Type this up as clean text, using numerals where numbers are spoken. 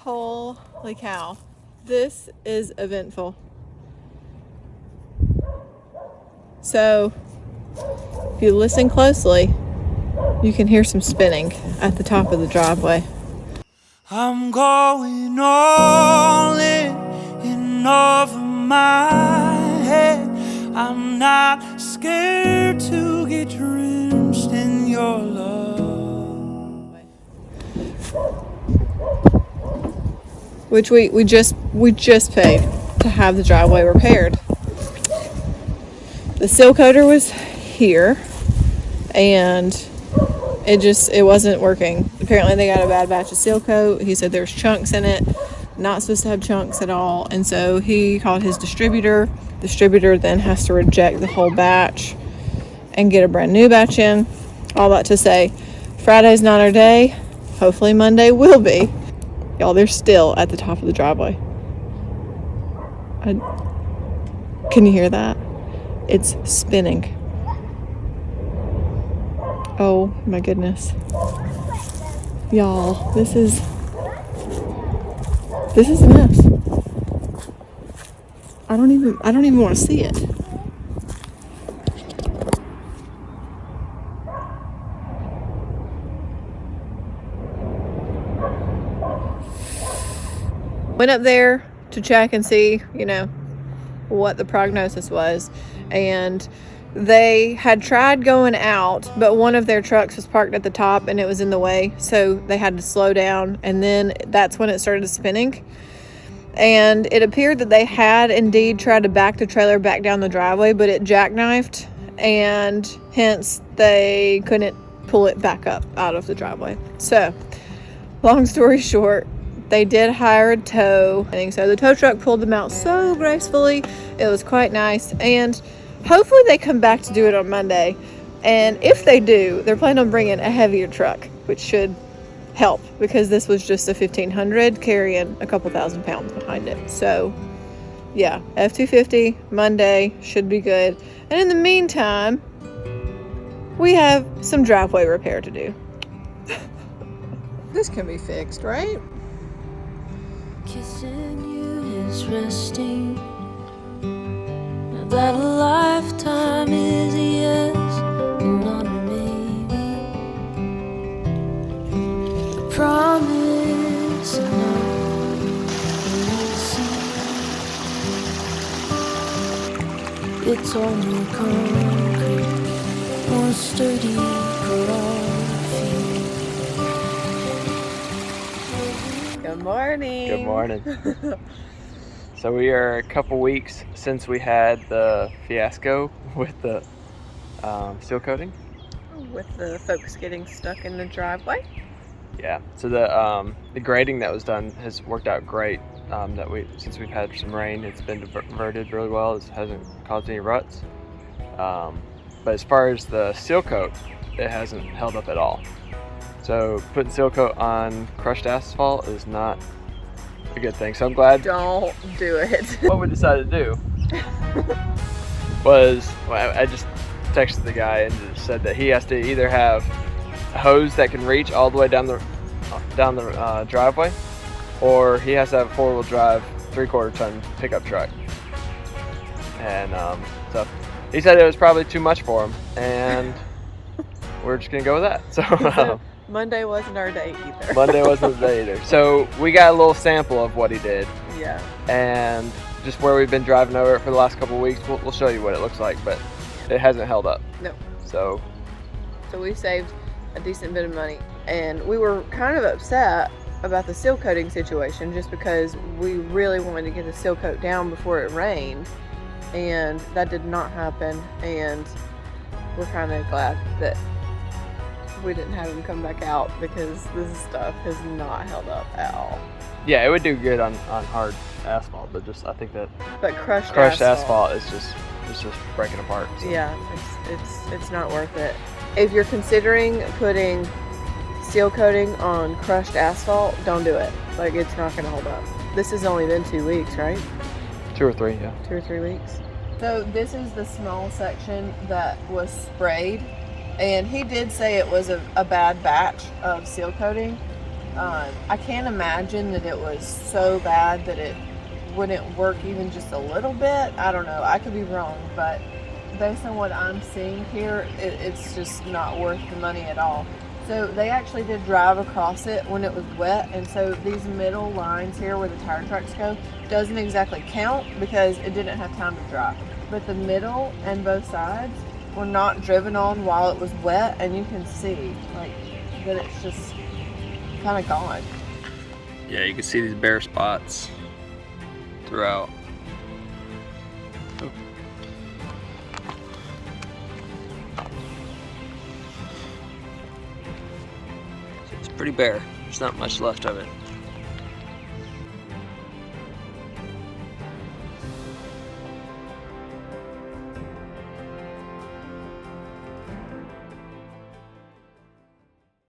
Holy cow. This is eventful. So, if you listen closely, you can hear some spinning at the top of the driveway. I'm going all in over my head. I'm not scared to get drenched in your love. Which we just paid to have the driveway repaired. The seal coater was here and it wasn't working. Apparently they got a bad batch of seal coat. He said there's chunks in it, not supposed to have chunks at all. And so he called his distributor. Distributor then has to reject the whole batch and get a brand new batch in. All that to say, Friday's not our day. Hopefully Monday will be. Y'all, they're still at the top of the driveway. Can you hear that? It's spinning. Oh my goodness. Y'all, this is a mess. I don't even want to see it. Went up there to check and see, what the prognosis was. And they had tried going out, but one of their trucks was parked at the top and it was in the way. So they had to slow down. And then that's when it started spinning. And it appeared that they had indeed tried to back the trailer back down the driveway, but it jackknifed. And hence they couldn't pull it back up out of the driveway. So long story short, they did hire a tow. So the tow truck pulled them out so gracefully. It was quite nice. And hopefully they come back to do it on Monday. And if they do, they're planning on bringing a heavier truck, which should help because this was just a 1500 carrying a couple thousand pounds behind it. So yeah, F-250 Monday should be good. And in the meantime, we have some driveway repair to do. This can be fixed, right? Kissing you is resting. Now that a lifetime is a yes and not a maybe. A promise and not a it's only concrete, more sturdy for all. Good morning. Good morning. So we are a couple weeks since we had the fiasco with the seal coating. With the folks getting stuck in the driveway. Yeah. So the grading that was done has worked out great. Since we've had some rain, it's been diverted really well. It hasn't caused any ruts. But as far as the seal coat, it hasn't held up at all. So putting seal coat on crushed asphalt is not a good thing. So I'm glad. Don't do it. What we decided to do was, I just texted the guy and just said that he has to either have a hose that can reach all the way down the driveway, or he has to have a 4-wheel drive 3/4 ton pickup truck. And so he said it was probably too much for him, and we're just gonna go with that. So. Monday wasn't our day either. Monday wasn't the day either. So we got a little sample of what he did. Yeah. And just where we've been driving over it for the last couple of weeks, we'll show you what it looks like, but it hasn't held up. No. So we saved a decent bit of money. And we were kind of upset about the seal coating situation just because we really wanted to get the seal coat down before it rained. And that did not happen. And we're kind of glad that we didn't have him come back out because this stuff has not held up at all. yeah, it would do good on hard asphalt, but I think that crushed asphalt is just breaking apart. So. Yeah, it's not worth it. If you're considering putting seal coating on crushed asphalt, don't do it. Like, it's not going to hold up. This has only been 2 weeks, right? 2 or 3, yeah. 2 or 3 weeks. So this is the small section that was sprayed, and he did say it was a bad batch of seal coating, I can't imagine that it was so bad that it wouldn't work even just a little bit. I don't know. I could be wrong, but based on what I'm seeing here, it's just not worth the money at all. So they actually did drive across it when it was wet, and so these middle lines here where the tire tracks go doesn't exactly count because it didn't have time to dry. But the middle and both sides were not driven on while it was wet, and you can see like that it's just kind of gone. Yeah, you can see these bare spots throughout. Oh. So it's pretty bare. There's not much left of it.